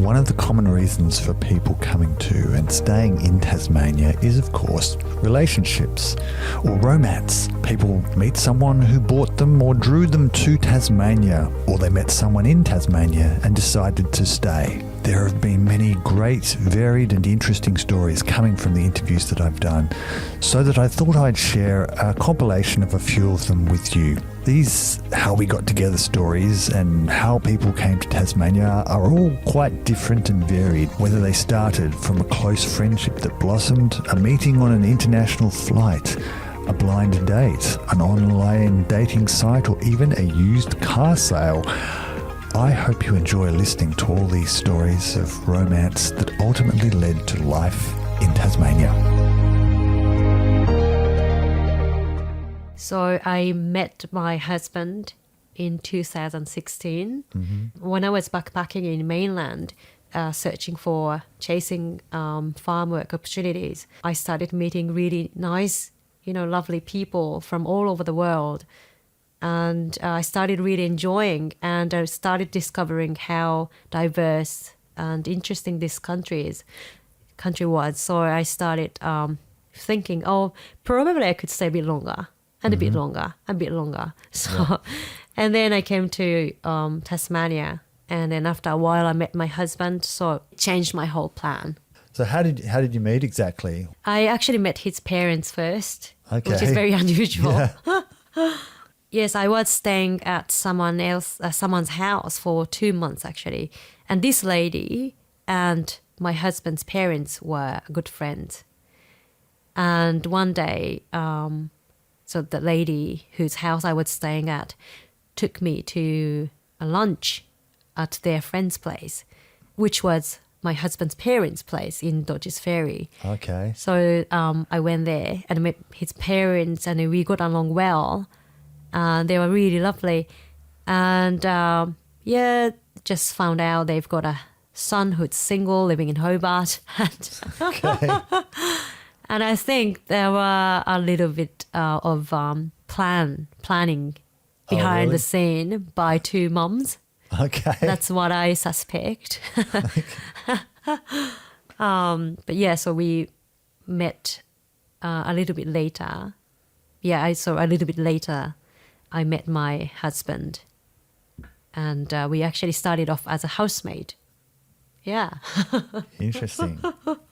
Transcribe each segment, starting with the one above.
One of the common reasons for people coming to and staying in Tasmania is, of course, relationships or romance. People meet someone who brought them or drew them to Tasmania, or they met someone in Tasmania and decided to stay. There have been many great, varied and interesting stories coming from the interviews that I've done, so that I thought I'd share a compilation of a few of them with you. These how we got together stories and how people came to Tasmania are all quite different and varied, whether they started from a close friendship that blossomed, a meeting on an international flight, a blind date, an online dating site, or even a used car sale. I hope you enjoy listening to all these stories of romance that ultimately led to life in Tasmania. So I met my husband in 2016 when I was backpacking in mainland, chasing farm work opportunities. I started meeting really nice, lovely people from all over the world. And I started really enjoying, and I started discovering how diverse and interesting this country was. So I started thinking, probably I could stay a bit longer, and a bit longer. So, and then I came to Tasmania, and then after a while I met my husband, so it changed my whole plan. So how did you meet exactly? I actually met his parents first, Okay. which is very unusual. Yeah. Yes, I was staying at someone's house for 2 months actually, and this lady and my husband's parents were good friends. And one day, so the lady whose house I was staying at took me to a lunch at their friend's place, which was my husband's parents' place in Dodges Ferry. Okay. So I went there and met his parents, and we got along well. And they were really lovely. And just found out they've got a son who's single, living in Hobart. Okay. And I think there were a little bit of planning behind the scene by two mums. Okay. That's what I suspect. But yeah, so we met a little bit later. Yeah, so a little bit later, I met my husband, and we actually started off as a housemaid. Yeah. Interesting.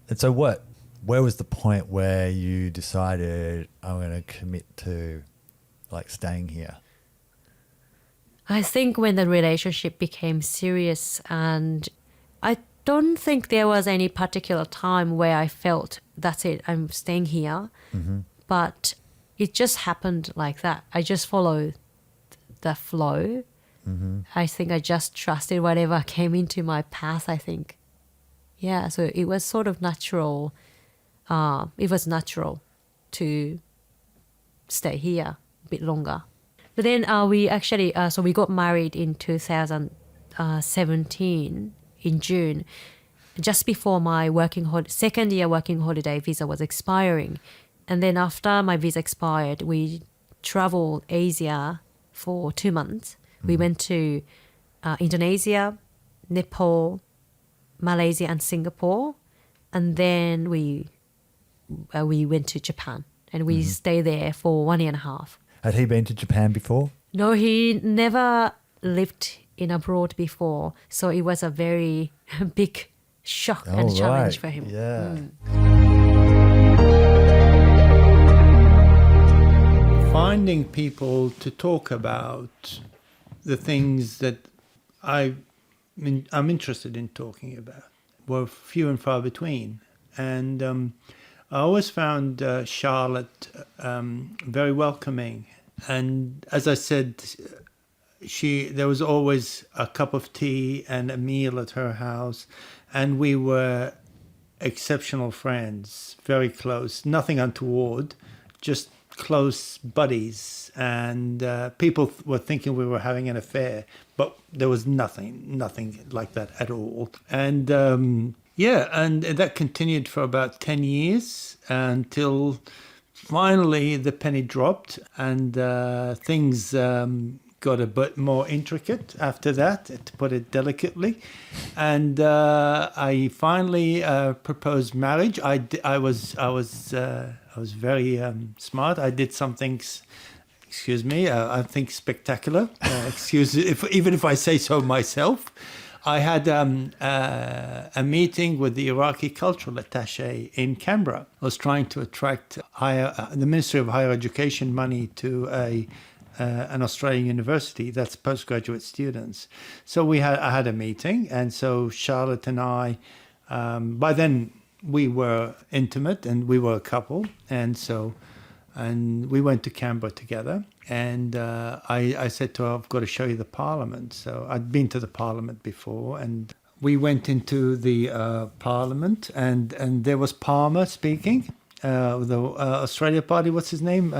And so where was the point where you decided I'm going to commit to staying here? I think when the relationship became serious, and I don't think there was any particular time where I felt, that's it, I'm staying here. Mm-hmm. But it just happened like that. I just followed the flow. Mm-hmm. I think I just trusted whatever came into my path, I think. Yeah, so it was sort of natural. It was natural to stay here a bit longer. But then we actually, so we got married in 2017 in June, just before my second year working holiday visa was expiring. And then after my visa expired, we traveled Asia for 2 months. Mm-hmm. We went to Indonesia, Nepal, Malaysia and Singapore. And then we went to Japan, and we stayed there for 1.5 years. Had he been to Japan before? No, he never lived in abroad before. So it was a very big shock and challenge for him. Yeah. Finding people to talk about the things that I'm interested in talking about were few and far between. And I always found Charlotte very welcoming. And as I said, there was always a cup of tea and a meal at her house. And we were exceptional friends, very close, nothing untoward, just close buddies. And people were thinking we were having an affair, but there was nothing like that at all. And and that continued for about 10 years until finally the penny dropped, and things got a bit more intricate after that, to put it delicately. And I finally proposed marriage. I was very smart. I did something, I think spectacular. Even if I say so myself. I had a meeting with the Iraqi cultural attaché in Canberra. I was trying to attract the Ministry of Higher Education money to an Australian university that's postgraduate students. So I had a meeting, and so Charlotte and I, by then we were intimate and we were a couple, and we went to Canberra together. And I said to her, I've got to show you the Parliament. So I'd been to the Parliament before, and we went into the Parliament, and there was Palmer speaking, the Australia Party. What's his name?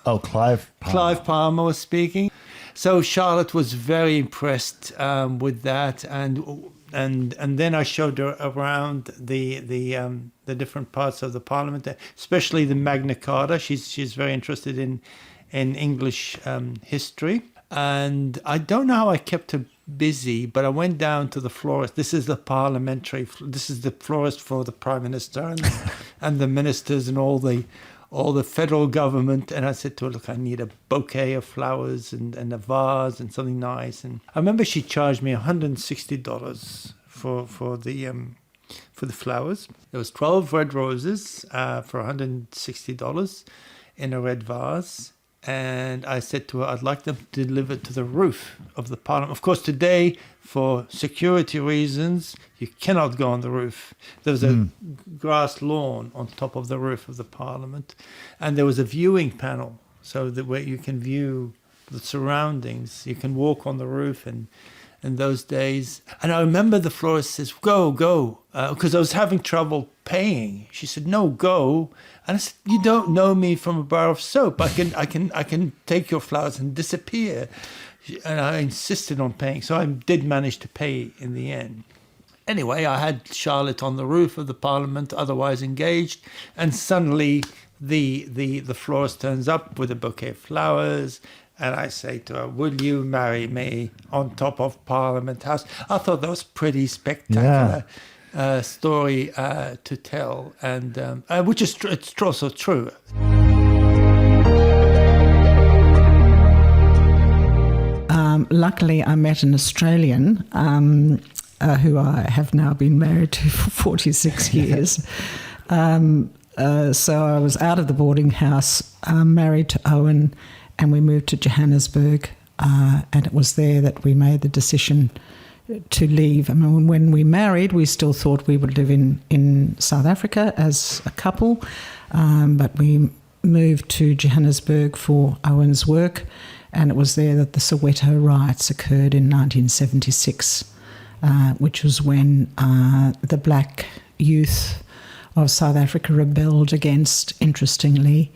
Clive Palmer. Clive Palmer was speaking. So Charlotte was very impressed with that, and then I showed her around the different parts of the Parliament, especially the Magna Carta. She's very interested in English history, and I don't know how I kept her busy, but I went down to the florist. This is the florist for the Prime Minister and the ministers and all the federal government. And I said to her, look, I need a bouquet of flowers and a vase and something nice. And I remember she charged me $160 for the flowers. There was 12 red roses for $160 in a red vase. And I said to her, I'd like them delivered to the roof of the Parliament. Of course, today, for security reasons, you cannot go on the roof. There was a grass lawn on top of the roof of the Parliament. And there was a viewing panel, so that where you can view the surroundings. You can walk on the roof in those days. And I remember the florist says, go, because I was having trouble paying. She said, no, go. And I said, you don't know me from a bar of soap. I can take your flowers and disappear. And I insisted on paying. So I did manage to pay in the end. Anyway, I had Charlotte on the roof of the Parliament, otherwise engaged. And suddenly the florist turns up with a bouquet of flowers. And I say to her, will you marry me on top of Parliament House? I thought that was pretty spectacular. Story to tell, and which is it's also true. Luckily, I met an Australian who I have now been married to for 46 years. So I was out of the boarding house, married to Owen, and we moved to Johannesburg, and it was there that we made the decision to leave. I mean, when we married, we still thought we would live in South Africa as a couple, but we moved to Johannesburg for Owen's work, and it was there that the Soweto riots occurred in 1976, which was when the black youth of South Africa rebelled against, interestingly,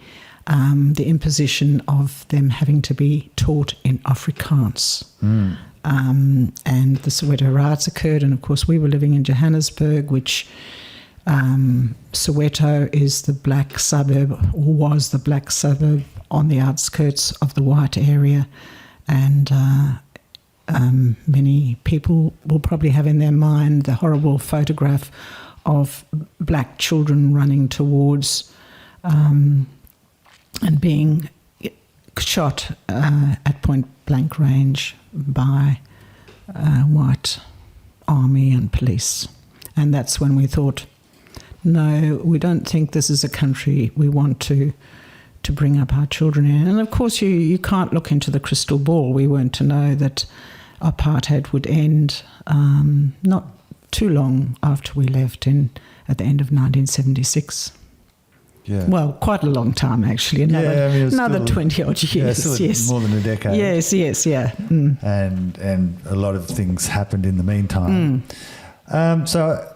the imposition of them having to be taught in Afrikaans. And the Soweto riots occurred, and of course we were living in Johannesburg, which Soweto is the black suburb, or was the black suburb on the outskirts of the white area. And many people will probably have in their mind the horrible photograph of black children running towards and being shot at point blank range by white army and police. And that's when we thought, no, we don't think this is a country we want to bring up our children in. And of course you can't look into the crystal ball. We weren't to know that apartheid would end not too long after we left at the end of 1976. Yeah. Well, quite a long time, actually. Another 20-odd years. Yes. More than a decade. Yes, yeah. And a lot of things happened in the meantime. So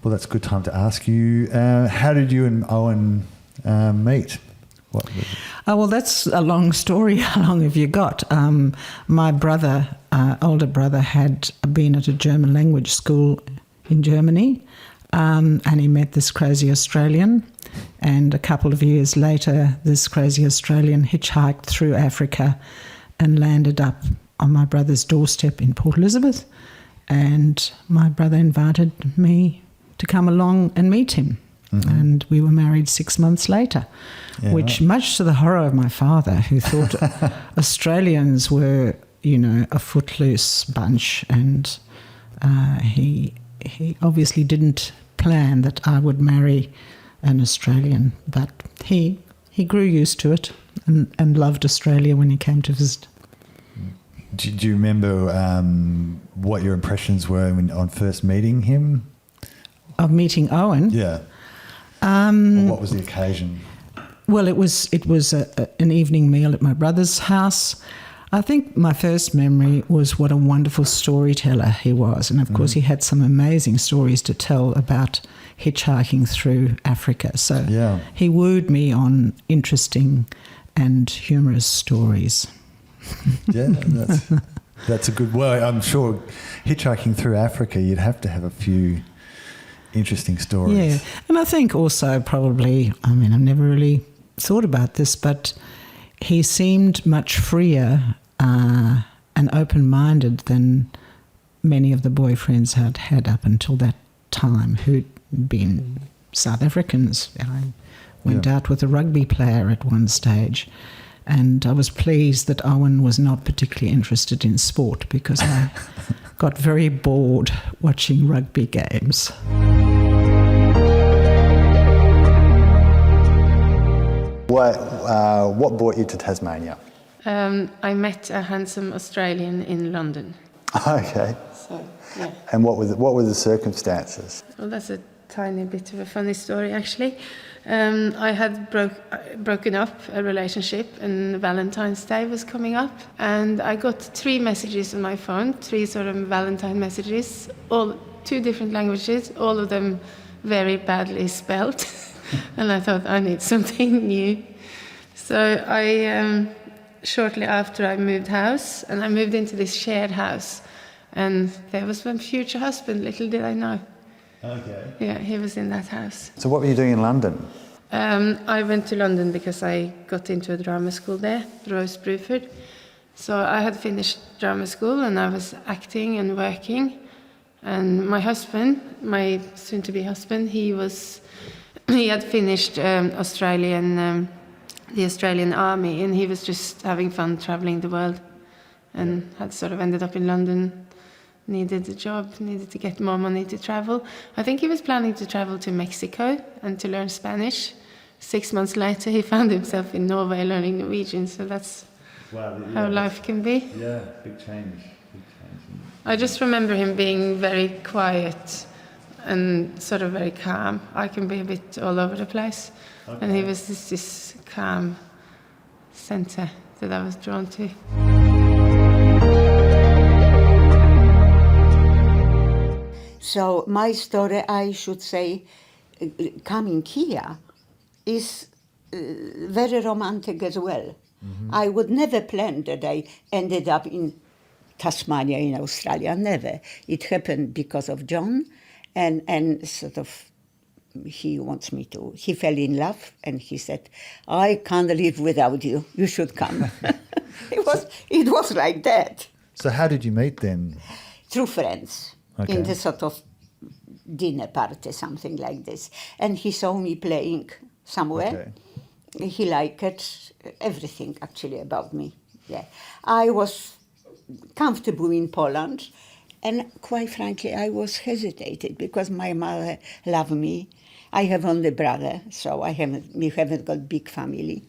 that's a good time to ask you, how did you and Owen meet? Well, that's a long story. How long have you got? My brother, older brother, had been at a German language school in Germany, and he met this crazy Australian. And a couple of years later, this crazy Australian hitchhiked through Africa and landed up on my brother's doorstep in Port Elizabeth. And my brother invited me to come along and meet him. Mm-hmm. And we were married 6 months later, which, much to the horror of my father, who thought Australians were, a footloose bunch. And he obviously didn't plan that I would marry an Australian, but he grew used to it and loved Australia when he came to visit. Do you remember what your impressions were on first meeting him? Of meeting Owen? Yeah. What was the occasion? Well, it was an evening meal at my brother's house. I think my first memory was what a wonderful storyteller he was. And, of course, he had some amazing stories to tell about hitchhiking through Africa. So he wooed me on interesting and humorous stories. Yeah, that's a good way. I'm sure hitchhiking through Africa, you'd have to have a few interesting stories. Yeah, and I think also probably, I've never really thought about this, but he seemed much freer and open-minded than many of the boyfriends I'd had up until that time, who'd been South Africans. I went out with a rugby player at one stage, and I was pleased that Owen was not particularly interested in sport, because I got very bored watching rugby games. What brought you to Tasmania? I met a handsome Australian in London. Okay. So, yeah. And what were the circumstances? Well, that's a tiny bit of a funny story, actually. I had broken up a relationship, and Valentine's Day was coming up, and I got 3 messages on my phone, 3 sort of Valentine messages, all 2 different languages, all of them very badly spelled. And I thought, I need something new. So I, shortly after, I moved house, and I moved into this shared house, and there was my future husband, little did I know. Okay. Yeah, he was in that house. So what were you doing in London? I went to London because I got into a drama school there, Rose Bruford. So I had finished drama school, and I was acting and working. And my husband, my soon-to-be husband, he had finished the Australian army, and he was just having fun traveling the world, and had sort of ended up in London. Needed a job, needed to get more money to travel. I think he was planning to travel to Mexico and to learn Spanish. 6 months later, he found himself in Norway learning Norwegian, so that's how life can be. Yeah, big change. I just remember him being very quiet and sort of very calm. I can be a bit all over the place. Okay. And he was this calm centre that I was drawn to. So my story, I should say, coming here is very romantic as well. Mm-hmm. I would never plan that I ended up in Tasmania in Australia, never. It happened because of John, and sort of he fell in love, and he said, I can't live without you, you should come. It was like that. So how did you meet then? Through friends. Okay. In the sort of dinner party, something like this. And he saw me playing somewhere. Okay. He liked everything, actually, about me. Yeah, I was comfortable in Poland, and quite frankly, I was hesitated because my mother loved me. I have only brother, so we haven't got big family.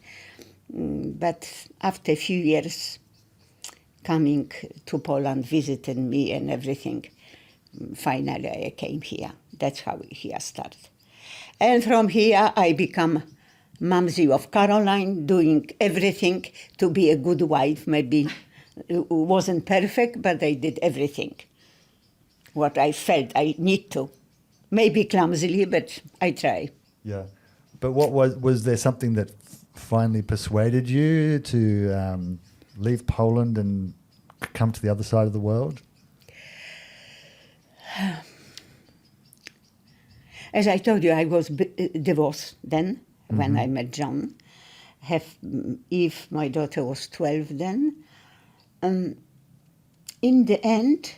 But after a few years coming to Poland, visiting me and everything, finally, I came here. That's how here started. And from here, I become Mumsy of Caroline, doing everything to be a good wife. Maybe it wasn't perfect, but I did everything. What I felt I need to. Maybe clumsily, but I try. Yeah. But what was there something that finally persuaded you to leave Poland and come to the other side of the world? As I told you, I was divorced then, when I met John. Eve, my daughter, was 12 then. in the end,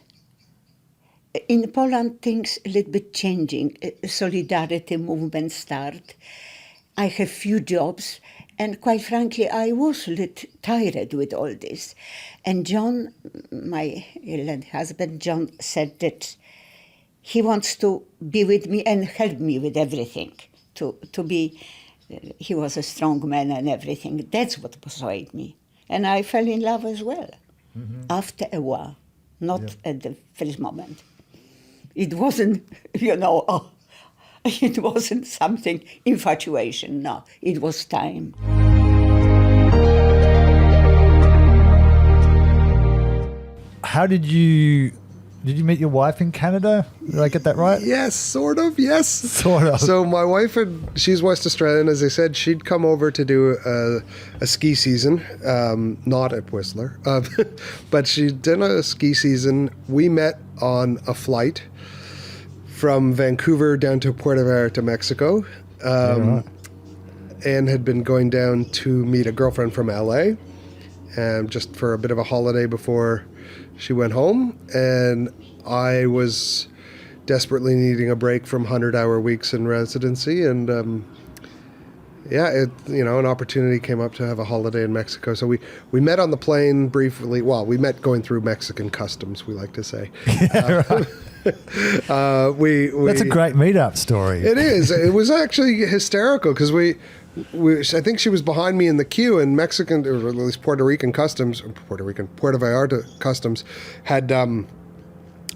in Poland, things a little bit changing. Solidarity movement start. I have few jobs, and quite frankly, I was a little tired with all this. And John, my Helen husband, John, said that he wants to be with me and help me with everything. To be, he was a strong man and everything. That's what persuaded me. And I fell in love as well, after a while, not at the first moment. It wasn't, it wasn't something, infatuation, no. It was time. How did you meet your wife in Canada? Did I get that right? Yes, sort of, yes. Sort of. So my wife, she's West Australian, as I said. She'd come over to do a ski season, not at Whistler, but she did a ski season. We met on a flight from Vancouver down to Puerto Vallarta, Mexico, and had been going down to meet a girlfriend from LA, just for a bit of a holiday before she went home. And I was desperately needing a break from 100-hour weeks in residency, and an opportunity came up to have a holiday in Mexico. So we met on the plane briefly. Well, we met going through Mexican customs, we like to say. That's a great meetup story. It is. It was actually hysterical because I think she was behind me in the queue, and Mexican, or at least Puerto Vallarta customs had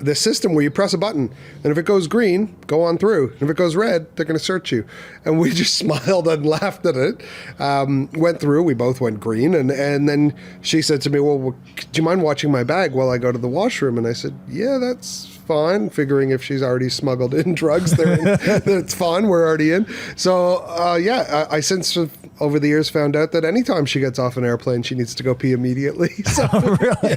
this system where you press a button, and if it goes green, go on through. And if it goes red, they're going to search you. And we just smiled and laughed at it. Went through. We both went green. And then she said to me, well, do you mind watching my bag while I go to the washroom? And I said, yeah, that's fine, figuring if she's already smuggled in drugs there, that's fine, we're already in. So, I since over the years found out that anytime she gets off an airplane, she needs to go pee immediately. So, really?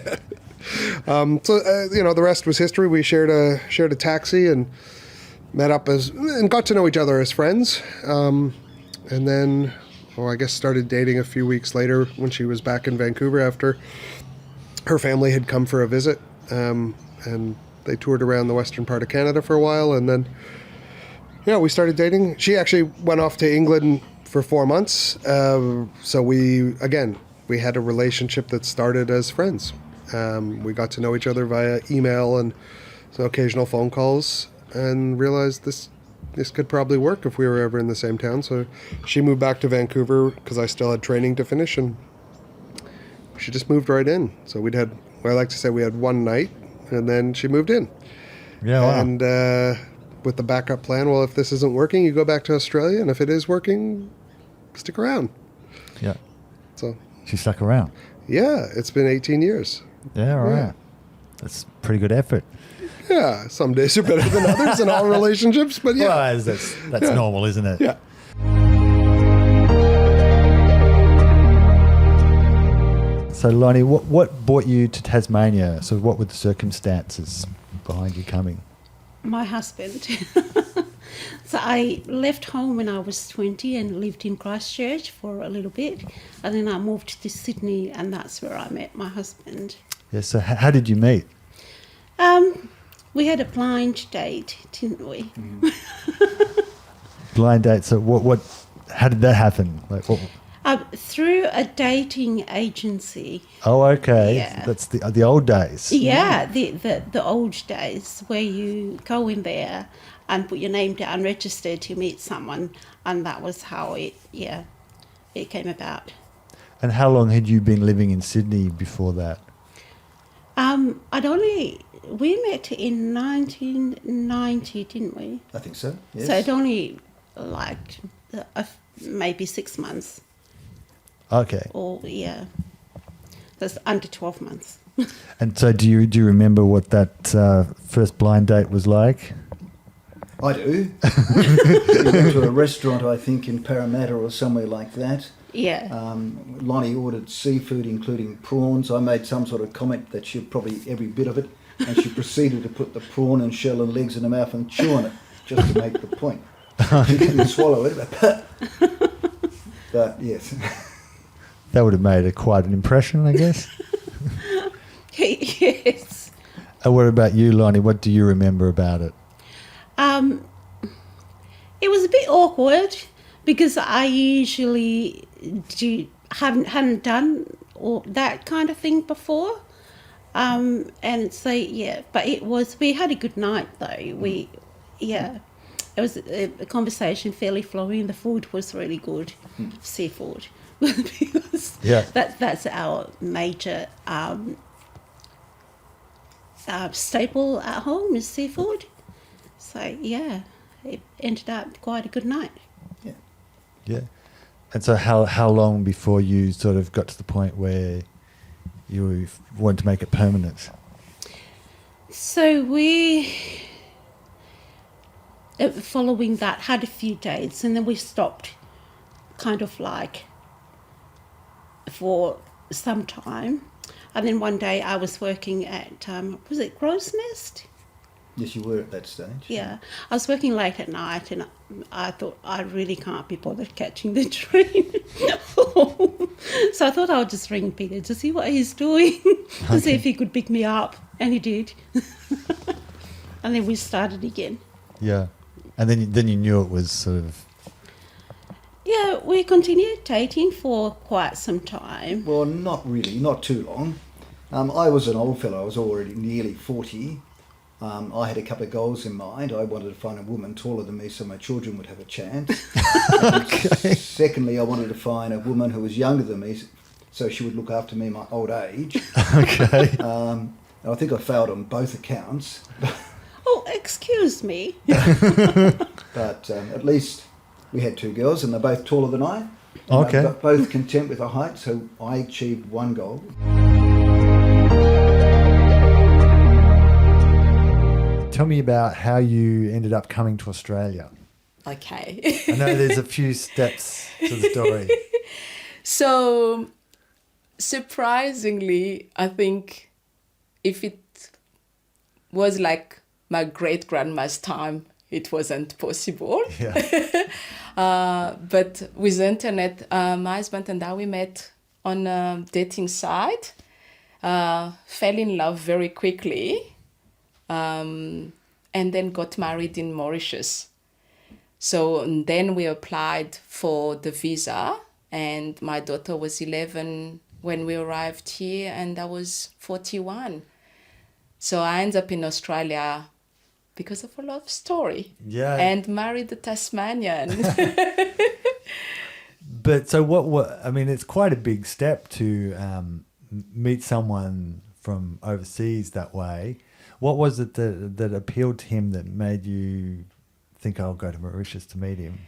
Yeah. The rest was history. We shared a taxi and met up and got to know each other as friends. And then, I guess started dating a few weeks later when she was back in Vancouver after her family had come for a visit. And they toured around the western part of Canada for a while, and then, we started dating. She actually went off to England for 4 months. So we had a relationship that started as friends. We got to know each other via email and some occasional phone calls, and realized this could probably work if we were ever in the same town. So she moved back to Vancouver because I still had training to finish, and she just moved right in. So I like to say we had one night, and then she moved in. Yeah, wow. And with the backup plan, well, if this isn't working, you go back to Australia, and if it is working, stick around. Yeah. So she stuck around. Yeah, it's been 18 years. Yeah, right. Yeah. That's pretty good effort. Yeah, some days are better than others in all relationships, but yeah. Well, that's normal, isn't it? Yeah. So, Loni, what brought you to Tasmania? So what were the circumstances behind you coming? My husband. So I left home when I was 20 and lived in Christchurch for a little bit. And then I moved to Sydney, and that's where I met my husband. Yeah, so how did you meet? We had a blind date, didn't we? Blind date. So how did that happen? Like what? Through a dating agency. Oh, okay. Yeah. That's the old days. Yeah, the old days where you go in there and put your name down, register to meet someone, and that was how it came about. And how long had you been living in Sydney before that? We met in 1990, didn't we? I think so, yes. So it only maybe 6 months. Okay. Or, yeah. That's under 12 months. And so do you remember what that first blind date was like? I do. We went to a restaurant, I think, in Parramatta or somewhere like that. Yeah. Loni ordered seafood, including prawns. I made some sort of comment that she'd probably eat every bit of it, and she proceeded to put the prawn and shell and legs in her mouth and chew on it, just to make the point. She didn't swallow it, but yes. That would have made quite an impression, I guess. Yes. What about you, Loni? What do you remember about it? It was a bit awkward because I usually hadn't done all that kind of thing before. And so, yeah, but we had a good night though. It was a conversation fairly flowing. The food was really good, seafood, because that's our major staple at home is seafood. So, yeah, it ended up quite a good night. Yeah. And so how long before you sort of got to the point where you wanted to make it permanent? So we, following that, had a few dates, and then we stopped kind of like for some time. And then one day I was working at, was it Crow's Nest? Yes, you were at that stage. Yeah. I was working late at night, and I thought I really can't be bothered catching the train home. So I thought I would just ring Peter to see what he's doing, to see if he could pick me up, and he did. And then we started again. Yeah. And then you knew it was sort of... Yeah, we continued dating for quite some time. Well, not really, not too long. I was an old fellow. I was already nearly 40. I had a couple of goals in mind. I wanted to find a woman taller than me so my children would have a chance. Secondly, I wanted to find a woman who was younger than me so she would look after me in my old age. Okay. I think I failed on both accounts. Oh, excuse me. But at least we had two girls and they're both taller than I. Okay. Both content with the height, so I achieved one goal. Tell me about how you ended up coming to Australia. Okay. I know there's a few steps to the story. So, surprisingly, I think if it was like my great-grandma's time, it wasn't possible. Yeah. But with the internet, my husband and I, we met on a dating site, fell in love very quickly, and then got married in Mauritius. So then we applied for the visa, and my daughter was 11 when we arrived here, and I was 41. So I ended up in Australia because of a love story. Yeah. And married a Tasmanian. But so what I mean, it's quite a big step to meet someone from overseas that way. What was it that appealed to him that made you think I'll go to Mauritius to meet him?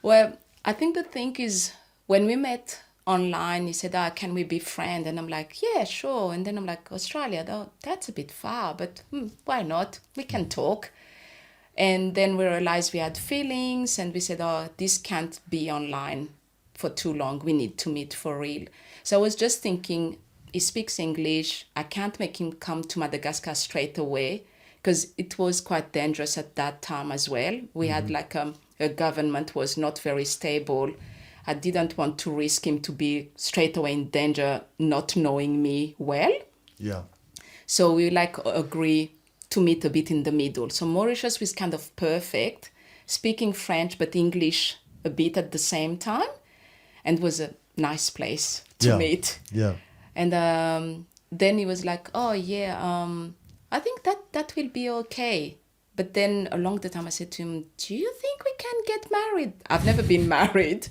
Well, I think the thing is, when we met online, he said, can we be friends? And I'm like, yeah, sure. And then I'm like, Australia, though, that's a bit far, but why not? We can talk. And then we realized we had feelings, and we said, this can't be online for too long. We need to meet for real. So I was just thinking, he speaks English. I can't make him come to Madagascar straight away because it was quite dangerous at that time as well. We had like a government was not very stable. I didn't want to risk him to be straight away in danger, not knowing me well. Yeah. So we agree to meet a bit in the middle. So Mauritius was kind of perfect, speaking French but English a bit at the same time, and was a nice place to meet. Yeah. And then he was like, I think that will be okay. But then along the time I said to him, do you think we can get married? I've never been married.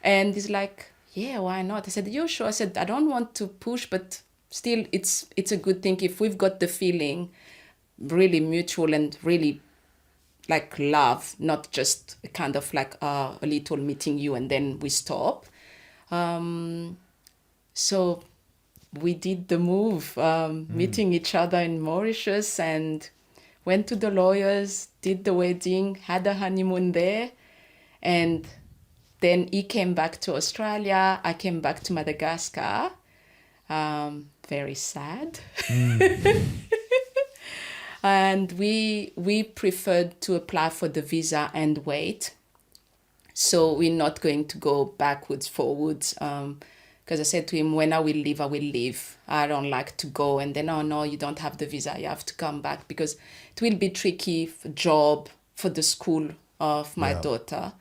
And he's like, yeah, why not? I said, you sure? I said, I don't want to push, but still it's a good thing if we've got the feeling really mutual and really like love, not just kind of like a little meeting you and then we stop. So we did the move, meeting each other in Mauritius, and went to the lawyers, did the wedding, had a honeymoon there. And then he came back to Australia. I came back to Madagascar. Very sad. And we preferred to apply for the visa and wait. So we're not going to go backwards, forwards. Because I said to him, when I will leave, I will leave. I don't like to go. And then, oh, no, you don't have the visa. You have to come back because it will be tricky for job, for the school of my daughter.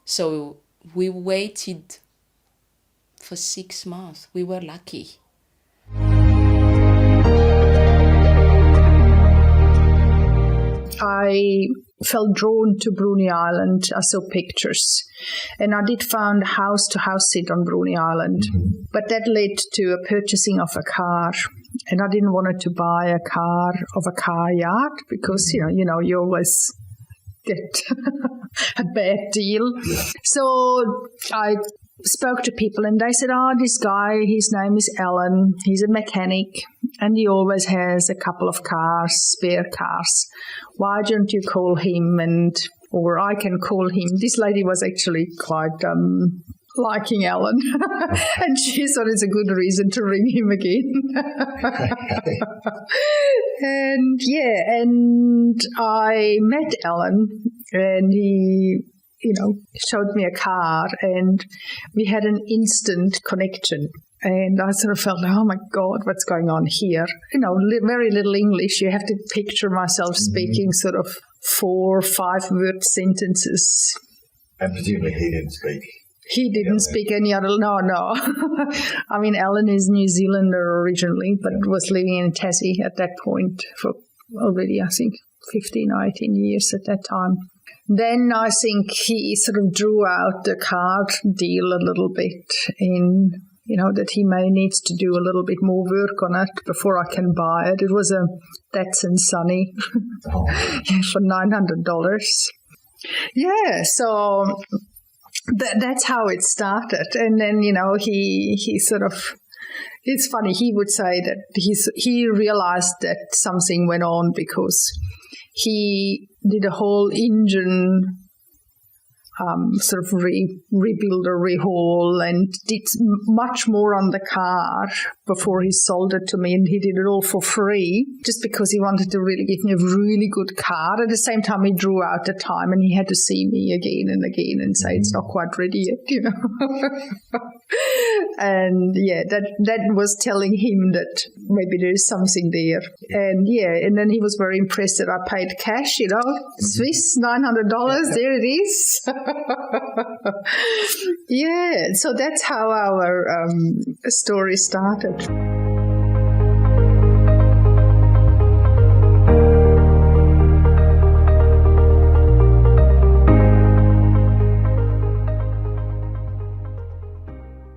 So we waited for 6 months. We were lucky. I felt drawn to Bruny Island. I saw pictures and I did find a house-to-house sit on Bruny Island. But that led to a purchasing of a car, and I didn't want to buy a car of a car yard because, you always get a bad deal. So I spoke to people and they said, this guy, his name is Alan, he's a mechanic and he always has a couple of cars, spare cars. Why don't you call him or I can call him. This lady was actually quite liking Alan and she thought it's a good reason to ring him again. And I met Alan and he showed me a car and we had an instant connection. And I sort of felt, oh my God, what's going on here? Very little English. You have to picture myself speaking sort of 4 or 5 word sentences. And presumably he didn't speak. He didn't speak any other, no. I mean, Alan is New Zealander originally, but was living in Tassie at that point for already, I think, 15 or 18 years at that time. Then I think he sort of drew out the car deal a little bit in, that he may needs to do a little bit more work on it before I can buy it. It was a Datsun Sunny for $900. Yeah, so that's how it started. And then, he sort of, it's funny, he would say that he realized that something went on because he did a whole engine sort of rebuild or rehaul and did much more on the car before he sold it to me, and he did it all for free just because he wanted to really give me a really good car. At the same time, he drew out the time and he had to see me again and again and say it's not quite ready yet, And that was telling him that maybe there is something there. And then he was very impressed that I paid cash, Swiss, $900, there it is. Yeah, so that's how our story started.